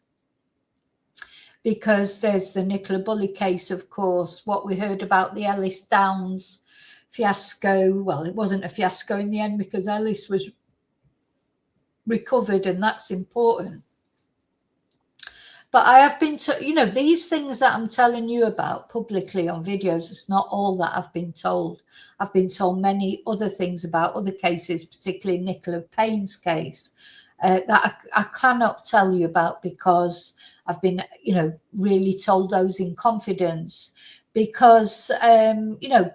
Because there's the Nicola Bulley case, of course, what we heard about the Ellis Downs fiasco. Well, it wasn't a fiasco in the end, because Ellis was recovered, and that's important. But I have been you know, these things that I'm telling you about publicly on videos, it's not all that I've been told. I've been told many other things about other cases, particularly Nicola Payne's case, that I cannot tell you about, because I've been, you know, really told those in confidence, because, you know,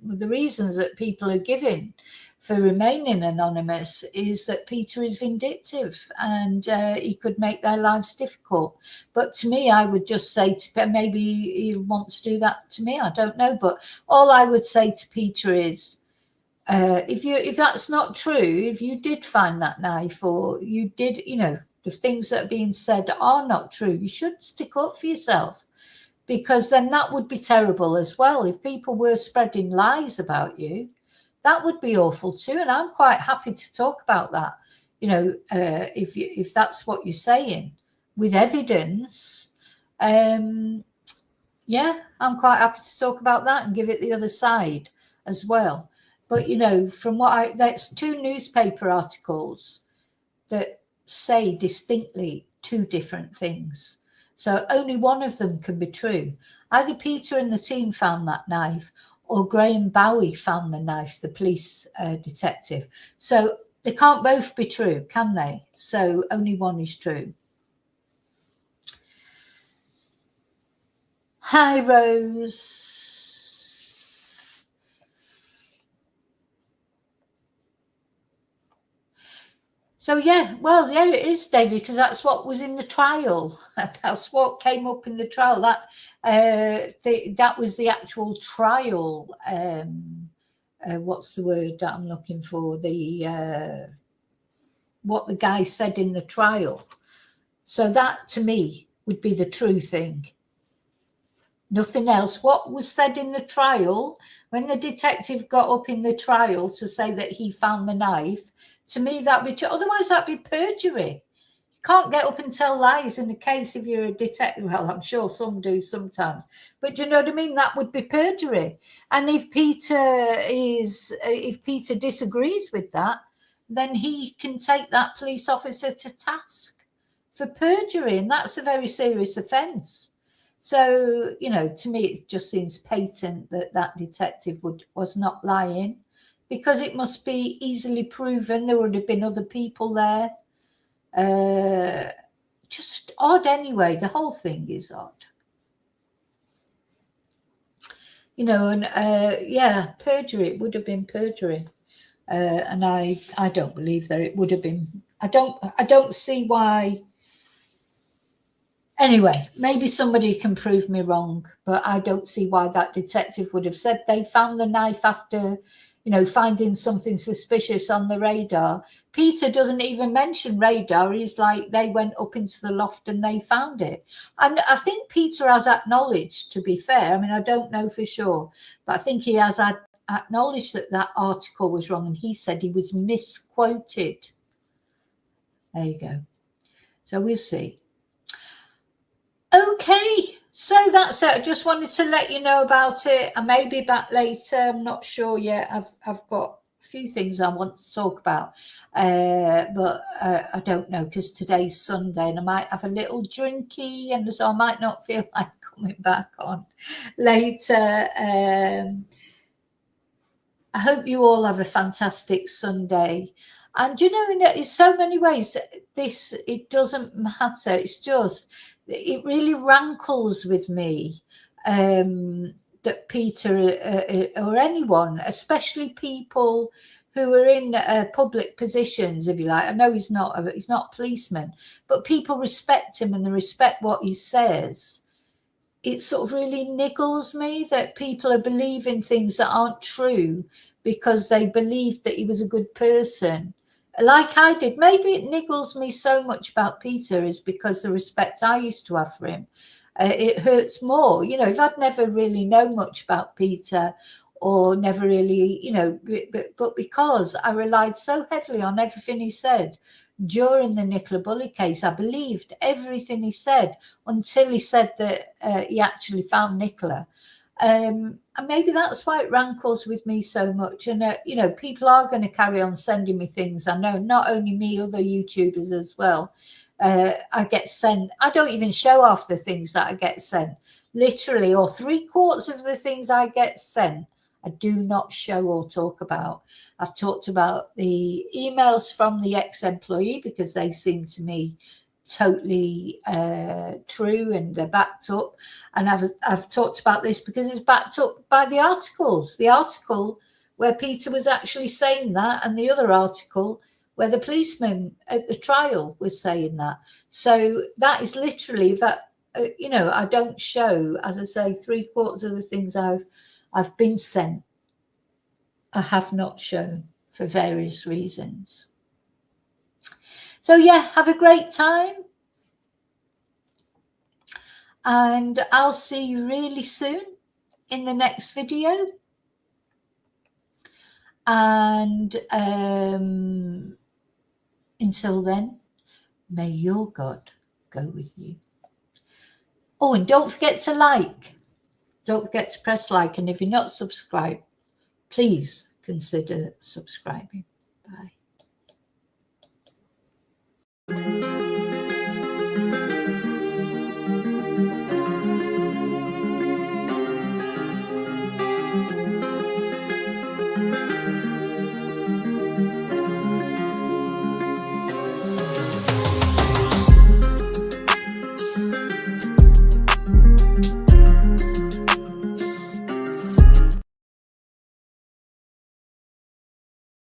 the reasons that people are giving for remaining anonymous is that Peter is vindictive, and he could make their lives difficult. But to me, I would just say maybe he wants to do that to me, I don't know. But all I would say to Peter is, if that's not true, if you did find that knife, or you did, you know, the things that are being said are not true, you should stick up for yourself, because then that would be terrible as well. If people were spreading lies about you, that would be awful too. And I'm quite happy to talk about that, you know, if that's what you're saying with evidence. Yeah, I'm quite happy to talk about that and give it the other side as well. But, you know, from what that's 2 newspaper articles that say distinctly 2 different things. So only one of them can be true. Either Peter and the team found that knife, or Graham Bowie found the knife, the police detective. So they can't both be true, can they? So only one is true. Hi, Rose. So, yeah, well, yeah, it is, David, because that's what was in the trial. That's what came up in the trial. That was the actual trial. What's the word that I'm looking for? What the guy said in the trial. So that, to me, would be the true thing. Nothing else. What was said in the trial, when the detective got up in the trial to say that he found the knife, to me, that'd be true. Otherwise, that'd be perjury. You can't get up and tell lies in a case if you're a detective. Well, I'm sure some do sometimes, but do you know what I mean? That would be perjury. And if Peter disagrees with that, then he can take that police officer to task for perjury, and that's a very serious offence. So, you know, to me, it just seems patent that that detective was not lying, because it must be easily proven there would have been other people there. Just odd anyway. The whole thing is odd. You know, and yeah, perjury, it would have been perjury. And I don't believe that it would have been. I don't see why. Anyway, maybe somebody can prove me wrong, but I don't see why that detective would have said they found the knife after, you know, finding something suspicious on the radar. Peter doesn't even mention radar. He's like, they went up into the loft and they found it. And I think Peter has acknowledged, to be fair, I mean, I don't know for sure, but I think he has acknowledged that that article was wrong, and he said he was misquoted. There you go. So we'll see. Okay, so that's it. I just wanted to let you know about it. I may be back later. I'm not sure yet. I've got a few things I want to talk about, but I don't know, because today's Sunday and I might have a little drinky, and so I might not feel like coming back on later. I hope you all have a fantastic Sunday. And you know, in so many ways, it doesn't matter. It's just, it really rankles with me that Peter or anyone, especially people who are in public positions, if you like. I know he's not a policeman, but people respect him and they respect what he says. It sort of really niggles me that people are believing things that aren't true because they believed that he was a good person, like I did. Maybe it niggles me so much about Peter is because the respect I used to have for him. It hurts more, you know, if I'd never really known much about Peter, or never really, you know, but because I relied so heavily on everything he said during the Nicola Bulley case. I believed everything he said until he said that he actually found Nicola. And maybe that's why it rankles with me so much. And, you know, people are going to carry on sending me things. I know, not only me, other YouTubers as well. I get sent, I don't even show off the things that I get sent. Literally, or 3/4 of the things I get sent, I do not show or talk about. I've talked about the emails from the ex-employee because they seem to me totally true and they're backed up. And I've talked about this because it's backed up by the articles. The article where Peter was actually saying that, and the other article where the policeman at the trial was saying that. So that is literally that. You know, I don't show, as I say, 3/4 of the things I've been sent, I have not shown for various reasons. So yeah, have a great time. And I'll see you really soon in the next video. And until then, may your God go with you. Oh, and don't forget to like. Don't forget to press like. And if you're not subscribed, please consider subscribing. Bye.